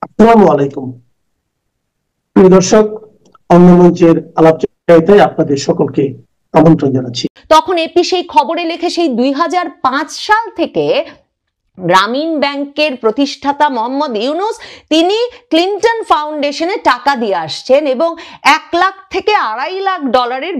আসসালামু আলাইকুম প্রিয় দর্শক, অন্য মঞ্চের আলাপচারিতায় আপনাদের সকলকে আমন্ত্রণ জানাচ্ছি। তখন এপি সেই খবরে লিখে সেই 2005 সাল থেকে গ্রামীণ ব্যাংকের প্রতিষ্ঠাতা মোহাম্মদ ইউনুস তিনি ক্লিন্টন ফাউন্ডেশনে টাকা দিয়ে আসছেন এবং 1 লাখ থেকে $2.5 লাখ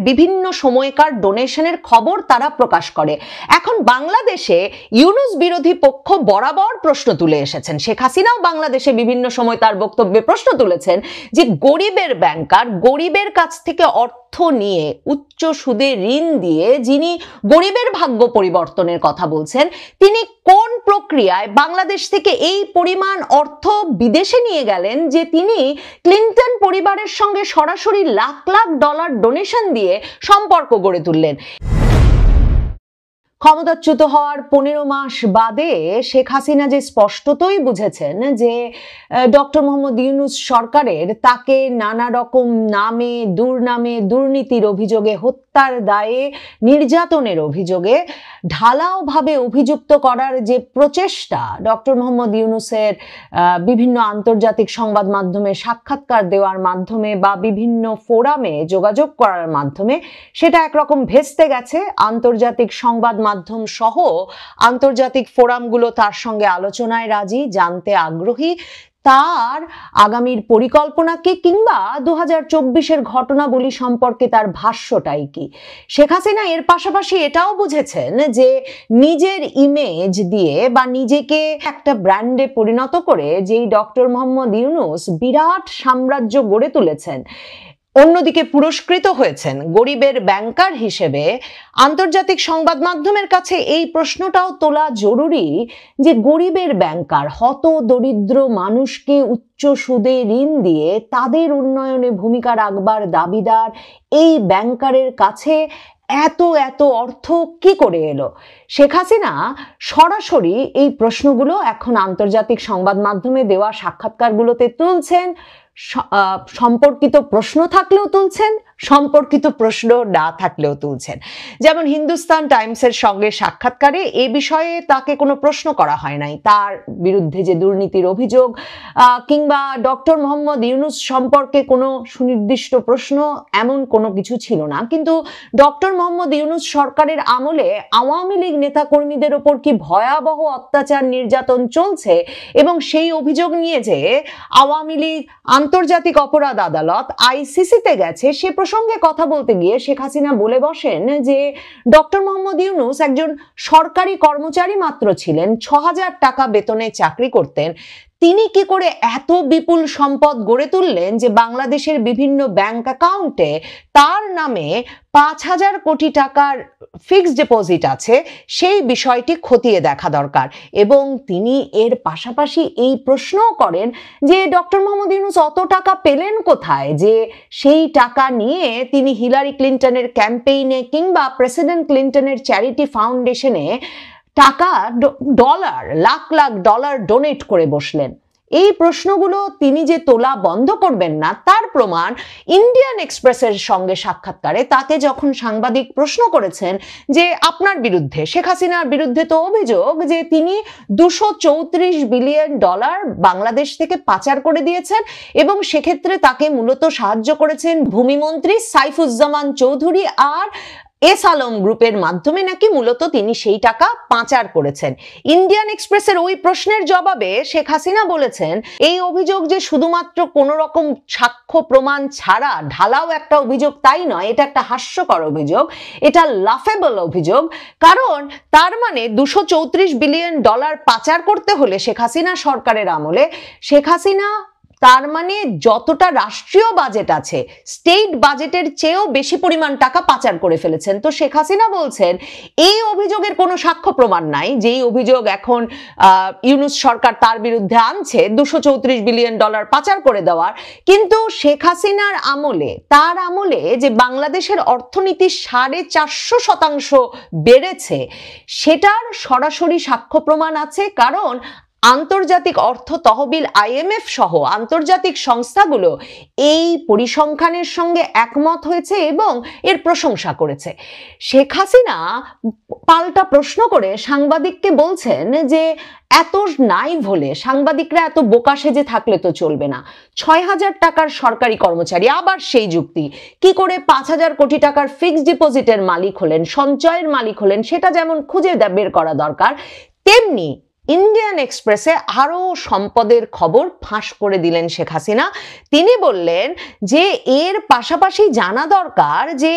বিভিন্ন সময়কার ডোনেশনের খবর তারা প্রকাশ করে। এখন বাংলাদেশে ইউনুস বিরোধী পক্ষ বরাবর প্রশ্ন তুলে এসেছেন, শেখ হাসিনাও বাংলাদেশে বিভিন্ন সময় তার বক্তব্যে প্রশ্ন তুলেছেন যে গরিবের ব্যাংকার গরিবের কাছ থেকে অর্থ নিয়ে উচ্চ সুদে ঋণ দিয়ে যিনি গরিবের ভাগ্য পরিবর্তনের কথা বলছেন, তিনি কোন প্রক্রিয়ায় বাংলাদেশ থেকে এই পরিমাণ অর্থ বিদেশে নিয়ে গেলেন যে তিনি ক্লিন্টন পরিবারের সঙ্গে সরাসরি লাখ লাখ ডলার ডোনেশন দিয়ে সম্পর্ক গড়ে তুললেন। ক্ষমতাচ্যুত হওয়ার 15 মাস বাদে শেখ হাসিনা যে স্পষ্টতই বুঝেছেন যে ডক্টর মোহাম্মদ ইউনুস সরকারের তাকে নানা রকম নামে দুর্নামে দুর্নীতির অভিযোগে, হত্যার দায়ে, নির্যাতনের অভিযোগে ঢালাওভাবে অভিযুক্ত করার যে প্রচেষ্টা ডক্টর মোহাম্মদ ইউনুসের বিভিন্ন আন্তর্জাতিক সংবাদ মাধ্যমে সাক্ষাৎকার দেওয়ার মাধ্যমে বা বিভিন্ন ফোরামে যোগাযোগ করার মাধ্যমে, সেটা একরকম ভেস্তে গেছে। আন্তর্জাতিক সংবাদ মাধ্যম সহ আন্তর্জাতিক ফোরামগুলো তার সঙ্গে আলোচনায় রাজি, জানতে আগ্রহী তার আগামীর পরিকল্পনা কি, কিংবা 2024-এর ঘটনাবলী সম্পর্কে তার ভাষ্যটাই কি। শেখ হাসিনা এর পাশাপাশি এটাও বুঝেছেন যে নিজের ইমেজ দিয়ে বা নিজেকে একটা ব্র্যান্ডে পরিণত করে যেই ডক্টর মোহাম্মদ ইউনুস বিরাট সাম্রাজ্য গড়ে তুলেছেন, অন্যদিকে পুরস্কৃত হয়েছেন গরিবের ব্যাংকার হিসেবে, আন্তর্জাতিক সংবাদ মাধ্যমের কাছে এই প্রশ্নটাও তোলা জরুরি যে গরিবের ব্যাংকার হত দরিদ্র মানুষকে উচ্চ সুদে ঋণ দিয়ে তাদের উন্নয়নে ভূমিকা রাখবার দাবিদার এই ব্যাংকারের কাছে এত এত অর্থ কি করে এলো? শেখ হাসিনা সরাসরি এই প্রশ্নগুলো এখন আন্তর্জাতিক সংবাদ মাধ্যমে দেওয়া সাক্ষাৎকারগুলোতে তুলছেন। সম্পর্কিত প্রশ্ন থাকলেও তুলছেন, সম্পর্কিত প্রশ্ন না থাকলেও তুলছেন। যেমন হিন্দুস্তান টাইমসের সঙ্গে সাক্ষাৎকারে এ বিষয়ে তাকে কোনো প্রশ্ন করা হয় নাই, তার বিরুদ্ধে যে দুর্নীতির অভিযোগ কিংবা ডক্টর মোহাম্মদ ইউনুস সম্পর্কে কোনো সুনির্দিষ্ট প্রশ্ন এমন কোনো কিছু ছিল না। কিন্তু ডক্টর মোহাম্মদ ইউনুস সরকারের আমলে আওয়ামী লীগ নেতাকর্মীদের ওপর কি ভয়াবহ অত্যাচার নির্যাতন চলছে এবং সেই অভিযোগ নিয়ে যে আওয়ামী লীগ আন্তর্জাতিক অপরাধ আদালত আইসিসিতে গেছে, সে প্রসঙ্গে কথা বলতে গিয়ে শেখ হাসিনা বলে বসেন যে ডক্টর মোহাম্মদ ইউনুস একজন সরকারি কর্মচারী মাত্র ছিলেন, 6,000 টাকা বেতনে চাকরি করতেন। তিনি কি করে এত বিপুল সম্পদ গড়ে তুললেন যে বাংলাদেশের বিভিন্ন ব্যাংক অ্যাকাউন্টে তার নামে 5,000 কোটি টাকার ফিক্সড ডিপোজিট আছে, সেই বিষয়টি খতিয়ে দেখা দরকার। এবং তিনি এর পাশাপাশি এই প্রশ্নও করেন যে ডক্টর মোহাম্মদ ইউনুস অত টাকা পেলেন কোথায় যে সেই টাকা নিয়ে তিনি হিলারি ক্লিন্টনের ক্যাম্পেইনে কিংবা প্রেসিডেন্ট ক্লিন্টনের চ্যারিটি ফাউন্ডেশনে টাকা dollar lakh lakh dollar donate করে বসলেন। এই প্রশ্নগুলো তিনি যে তোলা বন্ধ করবেন না তার প্রমাণ ইন্ডিয়ান এক্সপ্রেসের সঙ্গে সাক্ষাৎকারে তাকে যখন সাংবাদিক প্রশ্ন করেছেন যে আপনার বিরুদ্ধে, শেখ হাসিনার বিরুদ্ধে তো অভিযোগ যে তিনি $234 বিলিয়ন বাংলাদেশ থেকে পাচার করে দিয়েছেন এবং সেক্ষেত্রে তাকে মূলত সাহায্য করেছেন ভূমিমন্ত্রী সাইফুজ্জামান চৌধুরী আর এস আলম গ্রুপের মাধ্যমে নাকি মূলত তিনি সেই টাকা পাচার করেছেন। ইন্ডিয়ান এক্সপ্রেসের ওই প্রশ্নের জবাবে শেখ হাসিনা বলেছেন এই অভিযোগ যে শুধুমাত্র কোনো রকম সাক্ষ্য প্রমাণ ছাড়া ঢালাও একটা অভিযোগ তাই নয়, এটা একটা হাস্যকর অভিযোগ, এটা লাফেবল অভিযোগ। কারণ তার মানে $234 বিলিয়ন পাচার করতে হলে শেখ হাসিনা সরকারের আমলে শেখ হাসিনা তার মানে যতটা রাষ্ট্রীয় বাজেট আছে স্টেট বাজেটের চেয়েও বেশি পরিমাণ টাকা পাচার করে ফেলেছেন। তো শেখ হাসিনা বলছেন এই অভিযোগের কোনো সাক্ষ্য প্রমাণ নাই, যেই অভিযোগ এখন ইউনুস সরকার তার বিরুদ্ধে আনছে $234 বিলিয়ন পাচার করে দেওয়ার। কিন্তু শেখ হাসিনার আমলে, তার আমলে যে বাংলাদেশের অর্থনীতি 450% বেড়েছে সেটার সরাসরি সাক্ষ্য প্রমাণ আছে। কারণ আন্তর্জাতিক অর্থ তহবিল IMF সহ আন্তর্জাতিক সংস্থাগুলো এই পরিসংখ্যানের সঙ্গে একমত হয়েছে এবং এর প্রশংসা করেছে। শেখ হাসিনা পাল্টা প্রশ্ন করে সাংবাদিককে বলছেন যে এত নাইভ হলে, সাংবাদিকরা এত বোকা সেজে থাকলে তো চলবে না। ৬,০০০ টাকার সরকারি কর্মচারী, আবার সেই যুক্তি, কি করে ৫,০০০ কোটি টাকার ফিক্সড ডিপোজিটের মালিক হলেন, সঞ্চয়ের মালিক হলেন, সেটা যেমন খুঁজে বের করা দরকার, তেমনি ইন্ডিয়ান এক্সপ্রেসে আরো সম্পদের খবর ফাঁস করে দিলেন শেখ হাসিনা। তিনি বললেন যে এর পাশাপাশি জানা দরকার যে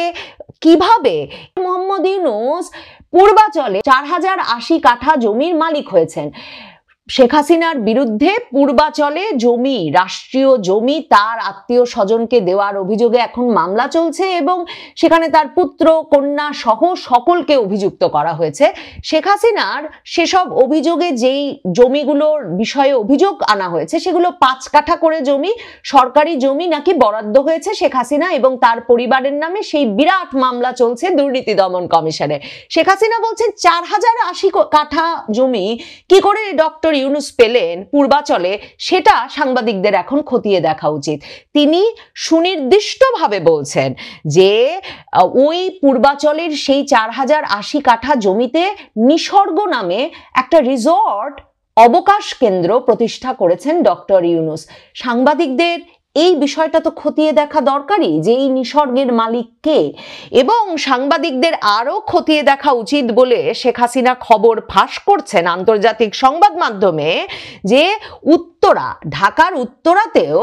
কিভাবে মোহাম্মদ ইউনূস পূর্বাচলে ৪,০৮০ কাঠা জমির মালিক হয়েছেন। শেখ হাসিনার বিরুদ্ধে পূর্বাচলে জমি, রাষ্ট্রীয় জমি তার আত্মীয় স্বজনকে দেওয়ার অভিযোগে এখন মামলা চলছে এবং সেখানে তার পুত্র, কন্যা সহ সকলকে অভিযুক্ত করা হয়েছে। শেখ হাসিনার সেসব অভিযোগে যেই জমিগুলোর বিষয়ে অভিযোগ আনা হয়েছে সেগুলো ৫ কাঠা করে জমি, সরকারি জমি নাকি বরাদ্দ হয়েছে শেখ হাসিনা এবং তার পরিবারের নামে। সেই বিরাট মামলা চলছে দুর্নীতি দমন কমিশনে। শেখ হাসিনা বলছেন ৪,০৮০ কাঠা জমি কি করে ডক্টর ইউনূস পেলেন পূর্বাচলে, সেটা সাংবাদিকদের এখন খতিয়ে দেখা উচিত। তিনি সুনির্দিষ্টভাবে বলছেন যে ওই পূর্বাচলের সেই ৪,০৮০ কাঠা জমিতে নিসর্গ নামে একটা রিসর্ট, অবকাশ কেন্দ্র প্রতিষ্ঠা করেছেন ডক্টর ইউনূস। সাংবাদিকদের এই বিষয়টা তো খতিয়ে দেখা দরকারই যে এই নিসর্গের মালিক কে, এবং সাংবাদিকদের আরো খতিয়ে দেখা উচিত বলে শেখ হাসিনা খবর ফাঁস করছেন আন্তর্জাতিক সংবাদ মাধ্যমে যে ঢাকার উত্তরাতেও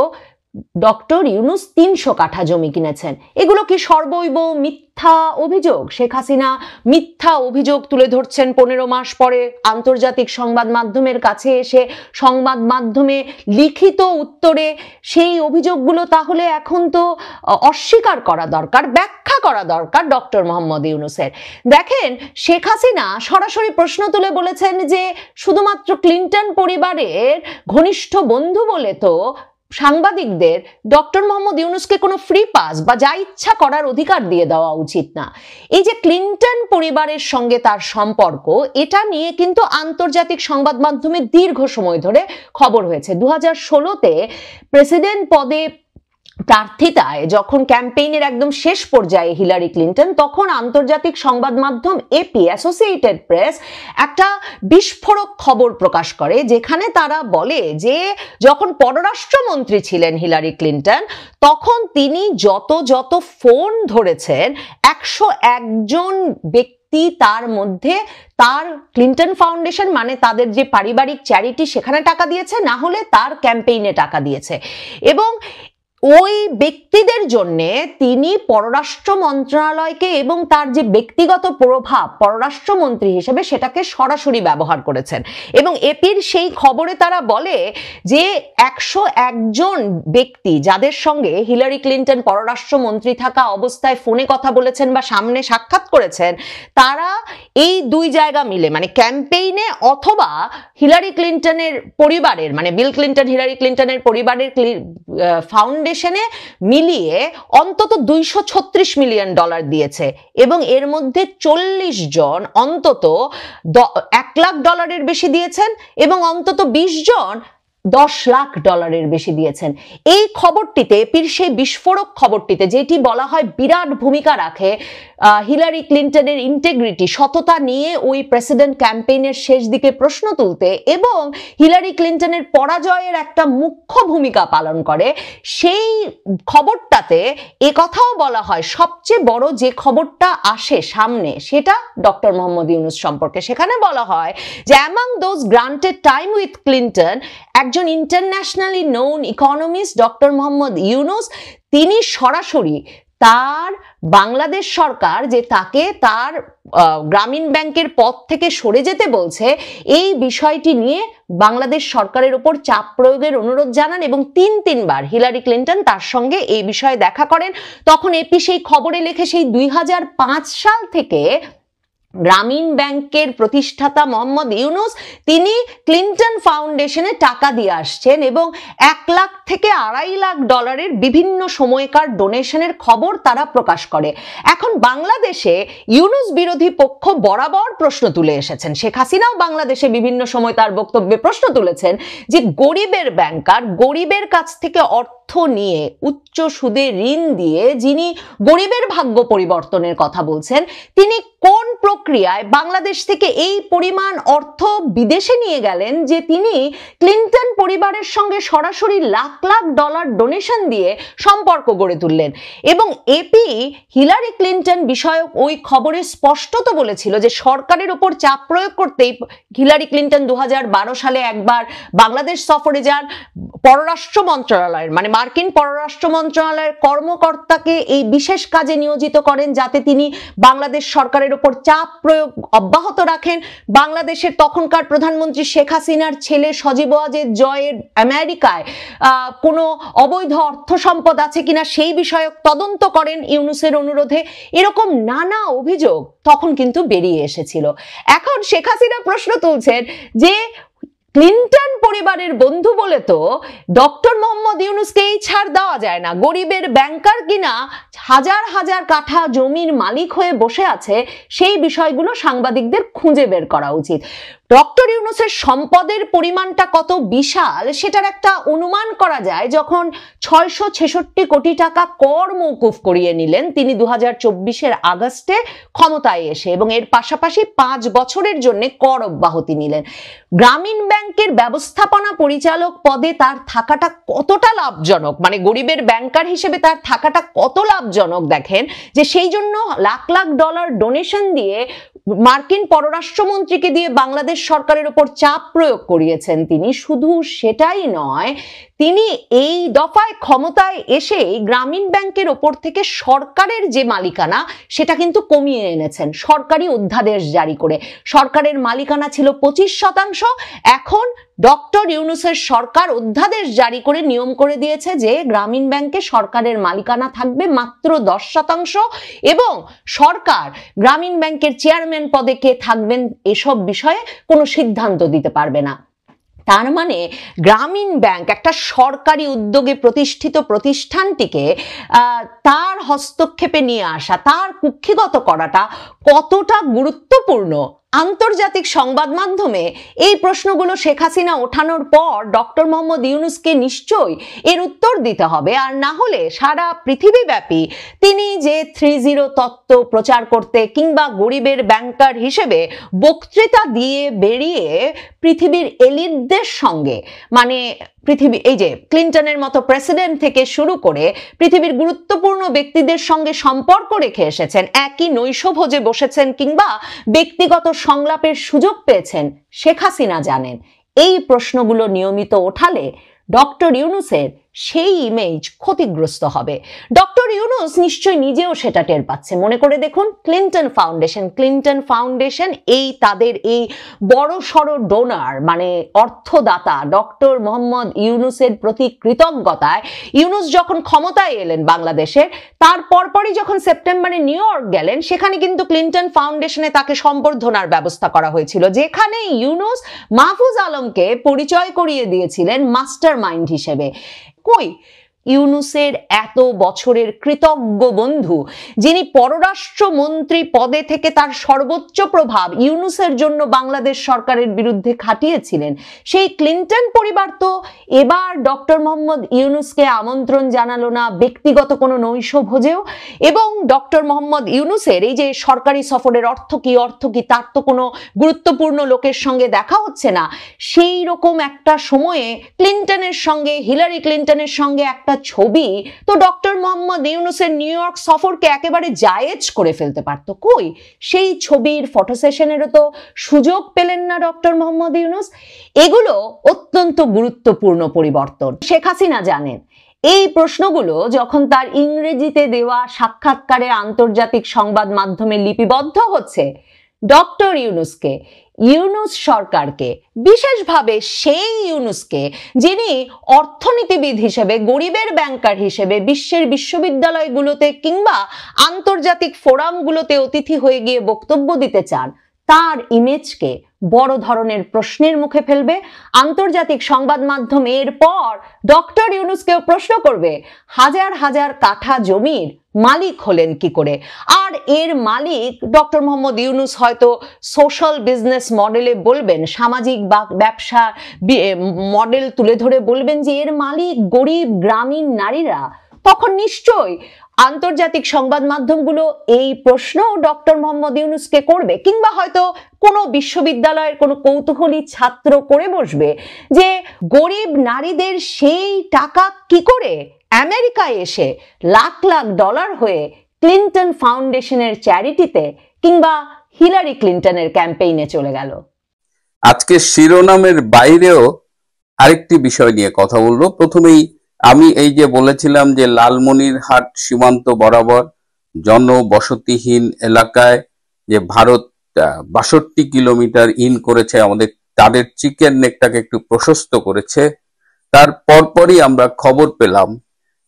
ডক্টর ইউনূস ৩০০ কাঠা জমি কিনেছেন। এগুলো কি সর্বৈব মিথ্যা অভিযোগ? শেখ হাসিনা মিথ্যা অভিযোগ তুলে ধরছেন ১৫ মাস পরে আন্তর্জাতিক সংবাদ মাধ্যমের কাছে এসে। সংবাদ মাধ্যমে লিখিত উত্তরে সেই অভিযোগগুলো তাহলে এখন তো অস্বীকার করা দরকার, ব্যাখ্যা করা দরকার ডক্টর মোহাম্মদ ইউনূসের। দেখেন, শেখ হাসিনা সরাসরি প্রশ্ন তুলে বলেছেন যে শুধুমাত্র ক্লিন্টন পরিবারের ঘনিষ্ঠ বন্ধু বলে তো সাংবাদিকদের ডক্টর মোহাম্মদ ইউনূসকে কোনো ফ্রি পাস বা যা ইচ্ছা করার অধিকার দিয়ে দেওয়া উচিত না। এই যে ক্লিন্টন পরিবারের সঙ্গে তার সম্পর্ক, এটা নিয়ে কিন্তু আন্তর্জাতিক সংবাদ মাধ্যমে দীর্ঘ সময় ধরে খবর হয়েছে। ২০১৬তে প্রেসিডেন্ট পদে প্রার্থিতায় যখন ক্যাম্পেইনের একদম শেষ পর্যায়ে হিলারি ক্লিন্টন, তখন আন্তর্জাতিক সংবাদ মাধ্যম এপি, অ্যাসোসিয়েটেড প্রেস, একটা বিস্ফোরক খবর প্রকাশ করে যেখানে তারা বলে যে যখন পররাষ্ট্রমন্ত্রী ছিলেন হিলারি ক্লিন্টন তখন তিনি যত ফোন ধরেছেন ১০১ জন ব্যক্তি, তার মধ্যে তার ক্লিন্টন ফাউন্ডেশন মানে তাদের যে পারিবারিক চ্যারিটি সেখানে টাকা দিয়েছে, না হলে তার ক্যাম্পেইনে টাকা দিয়েছে। এবং ওই ব্যক্তিদের জন্যে তিনি পররাষ্ট্র মন্ত্রণালয়কে এবং তার যে ব্যক্তিগত প্রভাব পররাষ্ট্রমন্ত্রী হিসেবে সেটাকে সরাসরি ব্যবহার করেছেন। এবং এপির সেই খবরে তারা বলে যে ১০১ জন ব্যক্তি যাদের সঙ্গে হিলারি ক্লিন্টন পররাষ্ট্রমন্ত্রী থাকা অবস্থায় ফোনে কথা বলেছেন বা সামনে সাক্ষাৎ করেছেন, তারা এই দুই জায়গা মিলে মানে ক্যাম্পেইনে অথবা হিলারি ক্লিন্টনের পরিবারের মানে বিল ক্লিন্টন হিলারি ক্লিন্টনের পরিবারের ফাউন্ডেশনে মিলিয়ে অন্তত $236 মিলিয়ন দিয়েছে। এবং এর মধ্যে 40 জন অন্তত $1 লাখ বেশি দিয়েছেন এবং অন্তত 20 জন $10 লাখ বেশি দিয়েছেন। এই খবরটিতে, এপির সেই বিস্ফোরক খবরটিতে, যেটি বলা হয় বিরাট ভূমিকা রাখে হিলারি ক্লিন্টনের ইন্টেগ্রিটি, সততা নিয়ে ওই প্রেসিডেন্ট ক্যাম্পেইনের শেষ দিকে প্রশ্ন তুলতে এবং হিলারি ক্লিন্টনের পরাজয়ের একটা মুখ্য ভূমিকা পালন করে, সেই খবরটাতে এ কথাও বলা হয় সবচেয়ে বড় যে খবরটা আসে সামনে সেটা ডক্টর মোহাম্মদ ইউনূস সম্পর্কে। সেখানে বলা হয় যে among those granted time with Clinton, একজন internationally known economist doctor Muhammad Yunus, তিনি সরাসরি তার বাংলাদেশ সরকার যে তাকে তার গ্রামীণ ব্যাংকের পদ থেকে সরে যেতে বলছে, এই বিষয়টি নিয়ে বাংলাদেশ সরকারের উপর চাপ প্রয়োগের অনুরোধ জানান এবং তিনবার হিলারি ক্লিন্টন তার সঙ্গে এই বিষয়ে দেখা করেন। তখন এপি সেই খবরে লেখে সেই 2005 সাল থেকে গ্রামীণ ব্যাংকের প্রতিষ্ঠাতা মোহাম্মদ ইউনুস তিনি ক্লিন্টন ফাউন্ডেশনে টাকা দিয়ে আসছেন এবং 1 লাখ থেকে $2.5 লাখ বিভিন্ন সময়কার ডোনেশনের খবর তারা প্রকাশ করে। এখন বাংলাদেশে ইউনুস বিরোধী পক্ষ বরাবর প্রশ্ন তুলে এসেছেন, শেখ হাসিনাও বাংলাদেশে বিভিন্ন সময় তার বক্তব্যে প্রশ্ন তুলেছেন যে গরিবের ব্যাংকার, গরিবের কাছ থেকে অর্থ নিয়ে উচ্চ সুদে ঋণ দিয়ে যিনি গরিবের ভাগ্য পরিবর্তনের কথা বলছেন, তিনি কোন প্রক্রিয়ায় বাংলাদেশ থেকে এই পরিমাণ অর্থ বিদেশে নিয়ে গেলেন যে তিনি ক্লিন্টন পরিবারের সঙ্গে সরাসরি লাখ লাখ ডলার ডোনেশন দিয়ে সম্পর্ক গড়ে তুললেন। এবং এপি হিলারি ক্লিন্টন বিষয়ক ওই খবরে স্পষ্টত বলেছিল যে সরকারের উপর চাপ প্রয়োগ করতেই হিলারি ক্লিন্টন 2012 সালে একবার বাংলাদেশ সফরে যান। পররাষ্ট্র মন্ত্রণালয়ের মানে মার্কিন পররাষ্ট্র মন্ত্রণালয়ের কর্মকর্তাকে এই বিশেষ কাজে নিয়োজিত করেন যাতে তিনি বাংলাদেশ সরকারের উপর চাপ প্রয়োগ অব্যাহত রাখেন। বাংলাদেশের তখনকার প্রধানমন্ত্রী শেখ হাসিনার ছেলে সজীব ওয়াজেদ জয়ের আমেরিকায় কোনো অবৈধ অর্থ সম্পদ আছে কিনা সেই বিষয়ক তদন্ত করেন ইউনুসের অনুরোধে। এরকম নানা অভিযোগ তখন কিন্তু বেরিয়ে এসেছিল। এখন শেখ হাসিনা প্রশ্ন তুলছেন যে ক্লিন্টন পরিবারের বন্ধু বলে তো ডক্টর মোহাম্মদ ইউনুসকে এই ছাড় দেওয়া যায় না। গরিবের ব্যাংকার কিনা হাজার হাজার কাঠা জমির মালিক হয়ে বসে আছে, সেই বিষয়গুলো সাংবাদিকদের খুঁজে বের করা উচিত। ডক্টর ইউনুসের সম্পদের পরিমাণটা কত বিশাল সেটার একটা অনুমান করা যায় যখন 666 কোটি টাকা কর মওকুফ করিয়ে নিলেন তিনি 2024-এর আগস্টে ক্ষমতায় এসে, এবং এর পাশাপাশি 5 বছরের জন্য কর অব্যাহতি নিলেন। গ্রামীণ ব্যাংকের ব্যবস্থাপনা পরিচালক পদে তার থাকাটা কতটা লাভজনক, মানে গরিবের ব্যাংকার হিসেবে তার থাকাটা কত লাভজনক দেখেন যে সেই জন্য লাখ লাখ ডলার ডোনেশন দিয়ে মার্কিন পররাষ্ট্রমন্ত্রীকে দিয়ে বাংলাদেশ সরকারের উপর চাপ প্রয়োগ করিয়েছেন তিনি। শুধু সেটাই নয়, তিনি এই দফায় ক্ষমতায় এসে গ্রামীণ ব্যাংকের ওপর থেকে সরকারের যে মালিকানা সেটা কিন্তু কমিয়ে এনেছেন সরকারি অধ্যাদেশ জারি করে। সরকারের মালিকানা ছিল 25%, এখন ডক্টর ইউনুসের সরকার অধ্যাদেশ জারি করে নিয়ম করে দিয়েছে যে গ্রামীণ ব্যাংকে সরকারের মালিকানা থাকবে মাত্র 10% এবং সরকার গ্রামীণ ব্যাংকের চেয়ারম্যান পদে কে থাকবেন এসব বিষয়ে কোনো সিদ্ধান্ত দিতে পারবে না। তার মানে গ্রামীণ ব্যাংক একটা সরকারি উদ্যোগে প্রতিষ্ঠিত প্রতিষ্ঠানটিকে তার হস্তক্ষেপে নিয়ে আসা, তার কুক্ষিগত করাটা কতটা গুরুত্বপূর্ণ। আন্তর্জাতিক সংবাদ মাধ্যমে এই প্রশ্নগুলো শেখ হাসিনা ওঠানোর পর ডক্টর মোহাম্মদ ইউনুসকে নিশ্চয়ই এর উত্তর দিতে হবে, আর না হলে সারা পৃথিবীব্যাপী তিনি যে 3-0 তত্ত্ব প্রচার করতে কিংবা গরিবের ব্যাংকার হিসেবে বক্তৃতা দিয়ে বেরিয়ে পৃথিবীর এলিটদের সঙ্গে, মানে পৃথিবী এই যে ক্লিন্টনের মতো প্রেসিডেন্ট থেকে শুরু করে পৃথিবীর গুরুত্বপূর্ণ ব্যক্তিদের সঙ্গে সম্পর্ক রেখে এসেছেন, একই নৈশভোজে বসেছেন কিংবা ব্যক্তিগত সংলাপের সুযোগ পেয়েছেন, শেখ হাসিনা জানেন এই প্রশ্নগুলো নিয়মিত ওঠালে ডক্টর ইউনুসের সেই ইমেজ ক্ষতিগ্রস্ত হবে। ডক্টর ইউনুস নিশ্চয়ই নিজেও সেটা টের পাচ্ছে। মনে করে দেখুন ক্লিন্টন ফাউন্ডেশন এই তাদের এই বড় সড় ডোনার মানে অর্থদাতা ডক্টর মোহাম্মদ ইউনুসের প্রতি কৃতজ্ঞতায় ইউনুস যখন ক্ষমতায় এলেন বাংলাদেশের, তার পরপরই যখন সেপ্টেম্বরে নিউ ইয়র্ক গেলেন সেখানে কিন্তু ক্লিন্টন ফাউন্ডেশনে তাকে সম্বর্ধনার ব্যবস্থা করা হয়েছিল, যেখানে ইউনুস মাহফুজ আলমকে পরিচয় করিয়ে দিয়েছিলেন মাস্টার মাইন্ড হিসেবে। কই ইউনুসের এত বছরের কৃতজ্ঞ বন্ধু যিনি পররাষ্ট্রমন্ত্রী পদে থেকে তার সর্বোচ্চ প্রভাব ইউনুসের জন্য বাংলাদেশ সরকারের বিরুদ্ধে খাটিয়েছিলেন, সেই ক্লিন্টন পরিবার তো এবার ডক্টর মোহাম্মদ ইউনুসকে আমন্ত্রণ জানালো না ব্যক্তিগত কোনো নৈশভোজেও। এবং ডক্টর মোহাম্মদ ইউনুসের এই যে সরকারি সফরের অর্থ কি তার তো কোনো গুরুত্বপূর্ণ লোকের সঙ্গে দেখা হচ্ছে না। সেই রকম একটা সময়ে ক্লিন্টনের সঙ্গে হিলারি ক্লিন্টনের সঙ্গে একটা ছবি তো ডক্টর মোহাম্মদ ইউনুসের নিউ ইয়র্ক সফরকে একেবারে জায়েজ করে ফেলতে পারত। কই সেই ছবির ফটো সেশনেরও তো সুযোগ পেলেন না ডক্টর মোহাম্মদ ইউনুস। এগুলো অত্যন্ত গুরুত্বপূর্ণ পরিবর্তন। শেখ হাসিনা জানেন এই প্রশ্নগুলো যখন তার ইংরেজিতে দেওয়া সাক্ষাৎকারে আন্তর্জাতিক সংবাদ মাধ্যমে লিপিবদ্ধ হচ্ছে, ডক্টর ইউনুসকে ইউনূস সরকারকে, বিশেষভাবে সেই ইউনূসকে যিনি অর্থনীতিবিদ হিসেবে, গরিবের ব্যাংকার হিসেবে বিশ্বের বিশ্ববিদ্যালয়গুলোতে কিংবা আন্তর্জাতিক ফোরামগুলোতে অতিথি হয়ে গিয়ে বক্তব্য দিতে চান, তার ইমেজকে বড় ধরনের প্রশ্নের মুখে ফেলবে। আন্তর্জাতিক সংবাদ মাধ্যম এরপর ডক্টর ইউনূসকেও প্রশ্ন করবে হাজার হাজার কাঠা জমির মালিক হলেন কি করে। আর এর মালিক ডক্টর মোহাম্মদ ইউনূস হয়তো সোশ্যাল বিজনেস মডেলে বলবেন, সামাজিক ব্যবসা মডেল তুলে ধরে বলবেন যে এর মালিক গরিব গ্রামীণ নারীরা। তখন নিশ্চয়ই আন্তর্জাতিক সংবাদ মাধ্যমগুলো এই প্রশ্ন ডক্টর মোহাম্মদ ইউনূসকে করবে, কিংবা হয়তো কোনো বিশ্ববিদ্যালয়ের কোনো কৌতূহলী ছাত্র করে বসবে যে গরিব নারীদের সেই টাকা কি করে আমেরিকায় এসে লাখ লাখ ডলার হয়ে ক্লিন্টন ফাউন্ডেশনের চ্যারিটিতে কিংবা হিলারি ক্লিন্টনের ক্যাম্পেইনে চলে গেল। আজকে শিরোনামের বাইরেও আরেকটি বিষয় নিয়ে কথা বলবো। প্রথমেই আমি এই যে বলেছিলাম যে লালমনিরহাট সীমান্ত বরাবর জনবসতিহীন এলাকায় যে ভারত ৬২ কিলোমিটার ইন করেছে, আমাদের তাদের চিকেন নেকটাকে একটু প্রশস্ত করেছে, তার পরপরই আমরা খবর পেলাম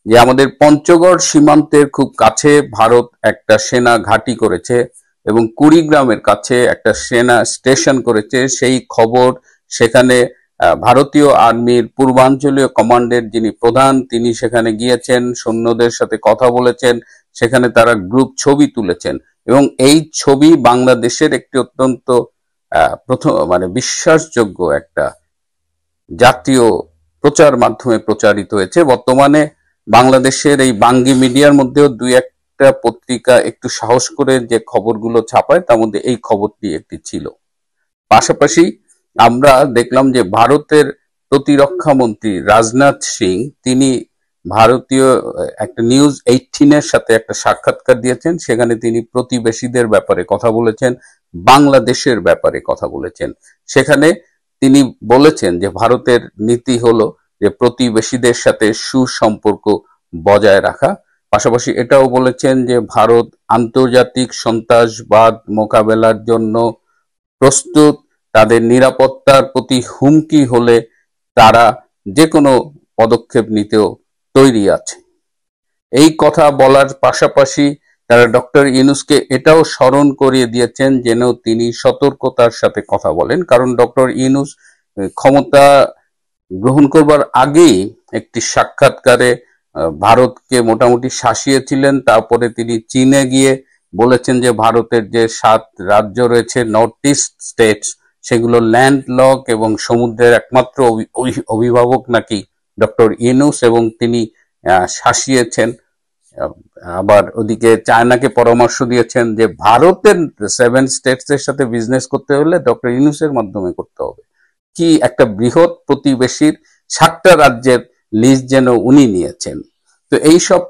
যে আমাদের পঞ্চগড় সীমান্তের খুব কাছে ভারত একটা সেনা ঘাঁটি করেছে এবং কুড়িগ্রামের কাছে একটা সেনা স্টেশন করেছে। সেই খবর সেখানে ভারতীয় আর্মির পূর্বাঞ্চলীয় কমান্ডের যিনি প্রধান তিনি সেখানে গিয়েছেন, সৈন্যদের সাথে কথা বলেছেন, সেখানে তারা গ্রুপ ছবি তুলেছেন এবং এই ছবি বাংলাদেশের একটি অত্যন্ত প্রথম বিশ্বাসযোগ্য একটা জাতীয় প্রচার মাধ্যমে প্রচারিত হয়েছে। বর্তমানে বাংলাদেশের এই বাঙ্গি মিডিয়ার মধ্যেও দুই একটা পত্রিকা একটু সাহস করে যে খবরগুলো ছাপায় তার মধ্যে এই খবরটি একটি ছিল। পাশাপাশি আমরা দেখলাম যে ভারতের প্রতিরক্ষা মন্ত্রী রাজনাথ সিং তিনি ভারতীয় একটা নিউজ 18-এর সাথে একটা সাক্ষাৎকার দিয়েছেন। সেখানে তিনি প্রতিবেশীদের ব্যাপারে কথা বলেছেন, বাংলাদেশের ব্যাপারে কথা বলেছেন। সেখানে তিনি বলেছেন যে ভারতের নীতি হলো যে প্রতিবেশীদের সাথে সুসম্পর্ক বজায় রাখা। পাশাপাশি এটাও বলেছেন যে ভারত আন্তর্জাতিক সন্ত্রাসবাদ মোকাবেলার জন্য প্রস্তুত, তাদের নিরাপত্তার প্রতি হুমকি হলে তারা যে কোনো পদক্ষেপ নিতেও তৈরি আছে। এই কথা বলার পাশাপাশি তারা ডক্টর ইউনূসকে এটাও স্মরণ করিয়ে দিয়েছেন যেন তিনি সতর্কতার সাথে কথা বলেন, কারণ ডক্টর ইউনূস ক্ষমতা গ্রহণ করবার আগেই একটি সাক্ষাৎকারে ভারতকে মোটামুটি শাসিয়েছিলেন। তারপরে তিনি চীনে গিয়ে বলেছেন যে ভারতের যে 7 রাজ্য রয়েছে নর্থ ইস্ট স্টেটস, সেগুলো ল্যান্ডলক এবং সমুদ্রের একমাত্র অভিভাবক নাকি ডক্টর ইউনূস, এবং তিনি শাসিয়েছেন। আবার ওদিকে চায়নাকে পরামর্শ দিয়েছেন যে ভারতের 7 স্টেটসের সাথে বিজনেস করতে হলে ডক্টর ইউনূসের মাধ্যমে করতে হবে। কি একটা বৃহৎ প্রতিবেশীর 7টা রাজ্যের লিস্ট যেন উনি নিয়েছেন। তো এইসব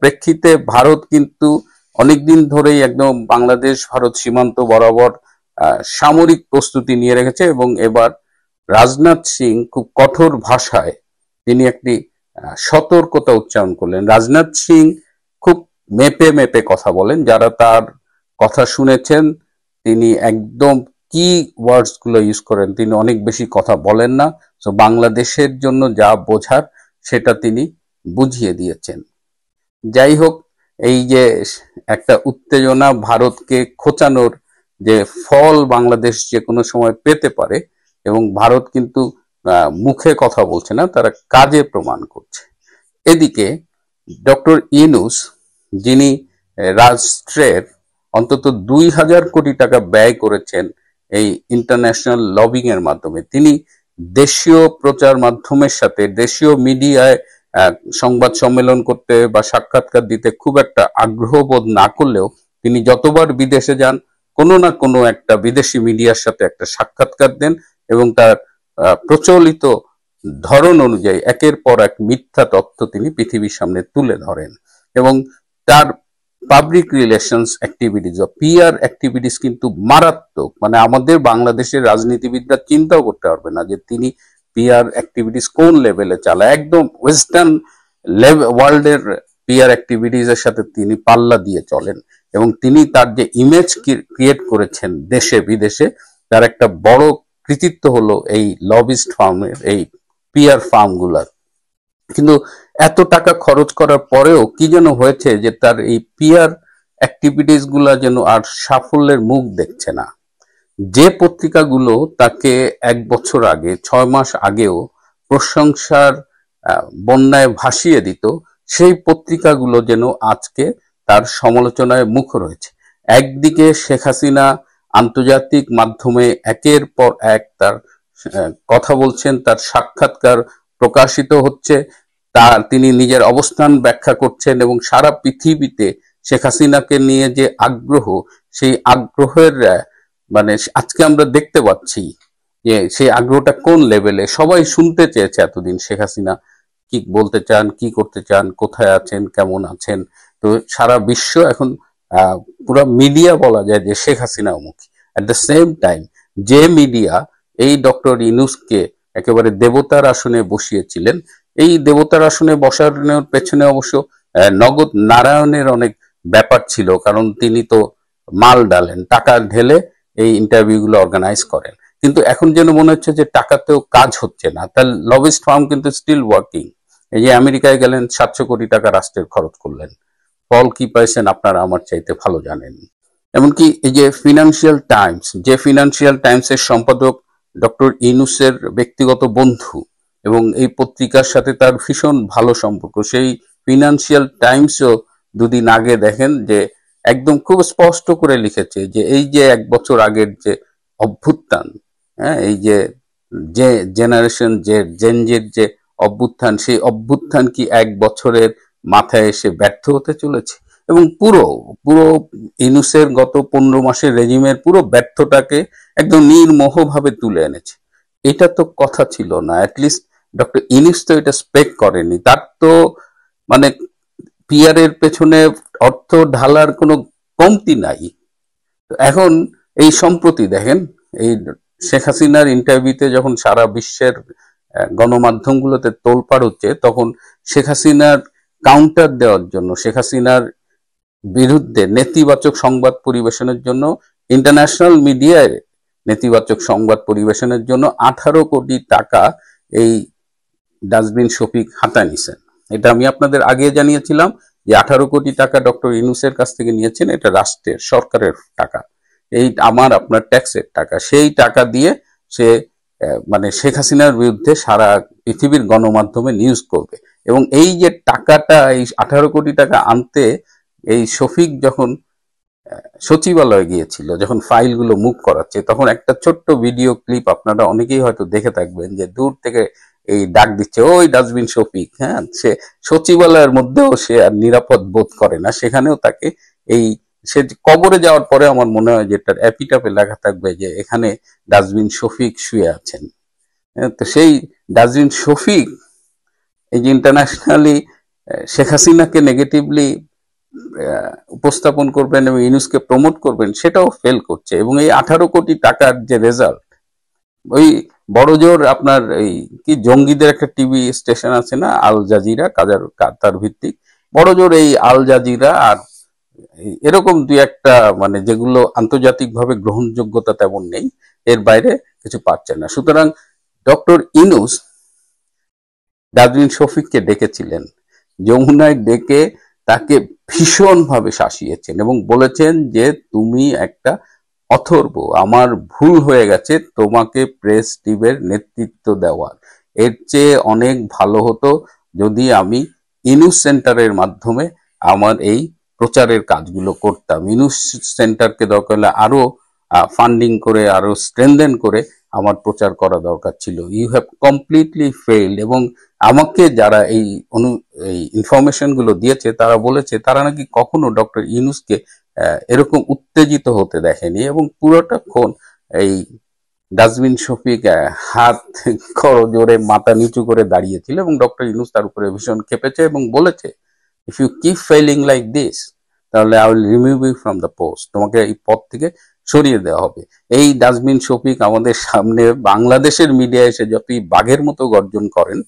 প্রেক্ষিতে ভারত কিন্তু অনেকদিন ধরেই একদম বাংলাদেশ ভারত সীমান্ত বরাবর সামরিক প্রস্তুতি নিয়ে রেখেছে এবং এবার রাজনাথ সিং খুব কঠোর ভাষায় তিনি একটি সতর্কতা উচ্চারণ করলেন। রাজনাথ সিং খুব মেপে মেপে কথা বলেন, যারা তার কথা শুনেছেন তিনি একদম কি ওয়ার্ডস গুলো ইউজ করেন, তিনি অনেক বেশি কথা বলেন না। তো বাংলাদেশের জন্য যা বোঝার সেটা তিনি বুঝিয়ে দিয়েছেন। যাই হোক, এই যে একটা উত্তেজনা, ভারতকে খোঁচানোর যে ফল বাংলাদেশ যে কোনো সময় পেতে পারে, এবং ভারত কিন্তু মুখে কথা বলছে না, তারা কাজে প্রমাণ করছে। এদিকে ডক্টর ইউনূস যিনি রাষ্ট্রের অন্তত 2000 কোটি টাকা ব্যয় করেছেন এই ইন্টারন্যাশনাল লবিং এর মাধ্যমে, তিনি দেশীয় প্রচার মাধ্যমের সাথে দেশীয় মিডিয়ায় সংবাদ সম্মেলন করতে বা সাক্ষাৎকার দিতে খুব একটা আগ্রহ বোধ না করলেও তিনি যতবার বিদেশে যান কোনো না কোনো একটা বিদেশি মিডিয়ার সাথে একটা সাক্ষাৎকার দেন এবং তার প্রচলিত ধরন অনুযায়ী একের পর এক মিথ্যা তথ্য তিনি পৃথিবীর সামনে তুলে ধরেন। এবং তার পাবলিক রিলেশনস অ্যাক্টিভিটিস বা পিআর অ্যাক্টিভিটিস কিন্তু মারাত্মক। আমাদের বাংলাদেশের রাজনীতিবিদরা চিন্তাও করতে পারবে না যে তিনি পিআর অ্যাক্টিভিটিস কোন লেভেলে চালায়। একদম ওয়েস্টার্ন ওয়ার্ল্ডের পিআর অ্যাক্টিভিটিস এর সাথে তিনি পাল্লা দিয়ে চলেন এবং তিনি তার যে ইমেজ ক্রিয়েট করেছেন দেশে বিদেশে, তার একটা বড় কৃতিত্ব হলো এই লবিস্ট ফার্মের, এই পিআর ফার্মগুলার। কিন্তু এত টাকা খরচ করার পরেও কি যেন হয়েছে যে তার এই পিআর অ্যাক্টিভিটিস গুলা যেন আর সাফল্যের মুখ দেখছে না। যে পত্রিকাগুলো তাকে 1 বছর আগে, 6 মাস আগেও প্রশংসার বন্যায় ভাসিয়ে দিত, সেই পত্রিকাগুলো যেন আজকে তার সমালোচনায় মুখর হয়েছে। একদিকে শেখ হাসিনা আন্তর্জাতিক মাধ্যমে একের পর এক তার কথা বলছেন, তার সাক্ষাৎকার প্রকাশিত হচ্ছে, তিনি নিজের অবস্থান ব্যাখ্যা করছেন এবং সারা পৃথিবীতে শেখ হাসিনাকে নিয়ে যে আগ্রহ, সেই আগ্রহের মানে আজকে আমরা দেখতে পাচ্ছি যে সেই আগ্রহটা কোন লেভেলে। সবাই শুনতে চেয়েছে এতদিন শেখ হাসিনা কি বলতে চান, কি করতে চান, কোথায় আছেন, কেমন আছেন। তো সারা বিশ্ব এখন পুরো মিডিয়া বলা যায় যে শেখ হাসিনা মুখী। অ্যাট দ্য সেম টাইম যে মিডিয়া এই ডক্টর ইউনূসকে একেবারে দেবতার আসনে বসিয়েছিলেন, এই দেবতার আসনে বসানোর পেছনে অবশ্য নগদ নারায়ণের অনেক ব্যাপার ছিল, কারণ তিনি তো মাল ডালেন, টাকা ঢেলে এই ইন্টারভিউগুলো অর্গানাইজ করেন। কিন্তু এখন যেন মনে হচ্ছে যে টাকাতেও কাজ হচ্ছে না। তার লবিস্ট ফার্ম কিন্তু স্টিল ওয়ার্কিং। এই যে আমেরিকায় গেলেন, 700 কোটি টাকা রাষ্ট্রের খরচ করলেন, ফল কি পাইছেন আপনারা আমার চাইতে ভালো জানেন। এমনকি এই যে ফিনান্সিয়াল টাইমস, যে ফিনান্সিয়াল টাইমসের সম্পাদক ডক্টর ইউনূসের ব্যক্তিগত বন্ধু এবং এই পত্রিকার সাথে তার ভীষণ ভালো সম্পর্ক, সেই ফিনান্সিয়াল টাইমসও দুদিন আগে দেখেন যে একদম খুব স্পষ্ট করে লিখেছে যে এই যে 1 বছর আগের যে অভ্যুত্থান, হ্যাঁ, এই যে জেনারেশন জেনজের যে অভ্যুত্থান, সেই অভ্যুত্থান কি 1 বছরের মাথায় এসে ব্যর্থ হতে চলেছে। এবং পুরো পুরো ইউনূসের গত 15 মাসের রেজিমের পুরো ব্যর্থটাকে একদম নির্মোহভাবে তুলে এনেছে। এটা তো কথা ছিল না। অ্যাটলিস্ট ডক্টর ইউনূস তো এটা স্পেক করেনি। তার তো মানে পিআর এর পেছনে অর্থ ঢালার কোনো কমতি নাই। এখন এই সম্প্রতি দেখেন, এই শেখ হাসিনার ইন্টারভিউতে যখন সারা বিশ্বের গণমাধ্যমগুলোতে তোলপাড় হচ্ছে, তখন শেখ হাসিনার কাউন্টার দেওয়ার জন্য, শেখ হাসিনার বিরুদ্ধে নেতিবাচক সংবাদ পরিবেশনের জন্য, ইন্টারন্যাশনাল মিডিয়ায় নেতিবাচক সংবাদ পরিবেশনের জন্য 18 কোটি টাকা এই ডাস্টবিন শফিক হাতায় নিছেন। এটা আমি আপনাদের আগে জানিয়েছিলাম যে 18 কোটি টাকা ডক্টর ইউনূসের কাছ থেকে নিয়েছেন। এটা রাষ্ট্রের, সরকারের টাকা, এই আমার আপনার ট্যাক্সের টাকা। সেই টাকা দিয়ে সে মানে শেখ হাসিনার বিরুদ্ধে সারা পৃথিবীর গণমাধ্যমে নিউজ করবে। এবং এই যে টাকাটা, এই 18 কোটি টাকা আনতে এই শফিক যখন সচিবালয়ে গিয়েছিল, যখন ফাইলগুলো মুভ করাচ্ছে, তখন একটা ছোট্ট ভিডিও ক্লিপ আপনারা অনেকেই হয়তো দেখে থাকবেন যে দূর থেকে এই ডাক দিচ্ছে, ওই ডাস্টবিন শফিক। হ্যাঁ, সে সচিবালয়ের মধ্যেও সে আর নিরাপদ বোধ করে না। সেখানেও তাকে এই সে কবরে যাওয়ার পরে আমার মনে হয় যে তার এপিটাপে লেখা থাকবে যে এখানে ডাস্টবিন শফিক শুয়ে আছেন। তো সেই ডাস্টবিন শফিক এই যে ইন্টারন্যাশনালি শেখ হাসিনাকে নেগেটিভলি উপস্থাপন করবেন এবং ইউনূসকে প্রমোট করবেন, সেটাও ফেল করছে। এবং এই 18 কোটি টাকার যে রেজাল্ট, ওই বড়জোর আপনার এই কি জঙ্গিদের একটা টিভি স্টেশন আছে না, আল জাজিরা, কাতার ভিত্তিক, বড়জোর এই আল জাজিরা আর এরকম দুই একটা মানে যেগুলো আন্তর্জাতিকভাবে গ্রহণযোগ্যতা তেমন নেই, এর বাইরে কিছু পাচ্ছেন না। সুতরাং ডক্টর ইউনূস ডাস্টবিন শফিককে ডেকেছিলেন, যমুনায় ডেকে তাকে ভীষণভাবে শাসিয়েছেন এবং বলেছেন যে তুমি একটা অথর্ব, আমার ভুল হয়ে গেছে তোমাকে প্রেস টিমের নেতৃত্ব দেওয়ার। এর চেয়ে অনেক ভালো হতো যদি আমি ইউনূস সেন্টারের মাধ্যমে আমার এই প্রচারের কাজগুলো করতাম। ইউনূস সেন্টারকে দরকার হলে আরো ফান্ডিং করে, আরো স্ট্রেনদেন করে আমার প্রচার করা দরকার ছিল। You have completely failed. এবং আমাকে যারা এই ইনফরমেশন গুলো দিয়েছে তারা বলেছে তারা নাকি কখনো ডক্টর ইউনূসকে এরকম উত্তেজিত হতে দেখেনি। এবং পুরোটাক্ষণ এই ডাস্টবিন শফিক হাত জোরে মাথা নিচু করে দাঁড়িয়েছিল এবং ডক্টর ইউনূস তার উপরে ভীষণ ক্ষেপেছে এবং বলেছে, if you keep failing like this তাহলে I will remove you from the post, তোমাকে এই পদ থেকে সরিয়ে দেওয়া হবে। এই ডাস্টবিন শফিক আমাদের সামনে বাংলাদেশের মিডিয়া এসে যতই বাঘের মতো গর্জন করেন,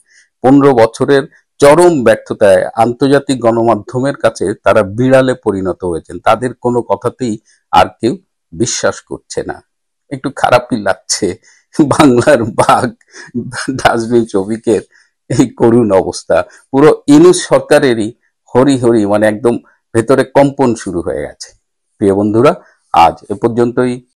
15 বছরের চরম ব্যর্থতায় আন্তর্জাতিক গণমাধ্যমের কাছে তারা বিড়ালে পরিণত হয়েছেন। তাদের কোনো কথাতেই আর কেউ বিশ্বাস করছে না। একটু খারাপই লাগছে বাংলার বাঘ ডাস্টবিন শ্রমিকের এই করুণ অবস্থা। পুরো ইউনূস সরকারেরই হরি হরি মানে একদম ভেতরে কম্পন শুরু হয়ে গেছে। প্রিয় বন্ধুরা, আজ এ পর্যন্তই।